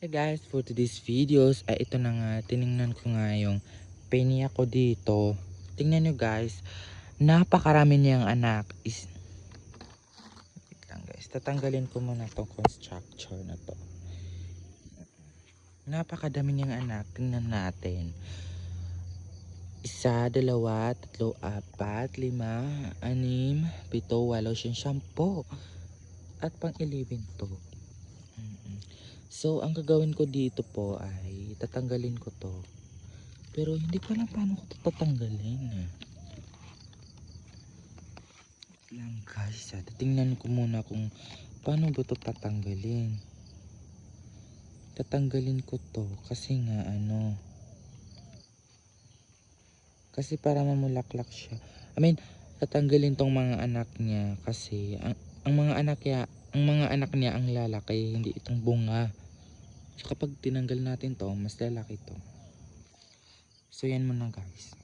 Hey guys, for today's videos ay ito na nga, tiningnan ko nga yung penny ko dito. Tingnan nyo guys, napakarami niyang anak. Wait lang guys, tatanggalin ko muna tong constructor na to. Napakadami niyang anak, tingnan natin. 1, 2, 3, 4, 5, 6, 7, 8, 10. At pang 11 to. So, ang gagawin ko dito po ay tatanggalin ko to. Pero hindi ko alam paano ko to tatanggalin. Wait lang guys, titingnan ko muna kung paano ba to tatanggalin. Tatanggalin ko to kasi nga kasi para mamulaklak siya. I mean, tatanggalin tong mga anak niya kasi ang mga anak niya ang lalaki, hindi itong bunga. So kapag tinanggal natin to, mas lalaki to. So yan muna guys.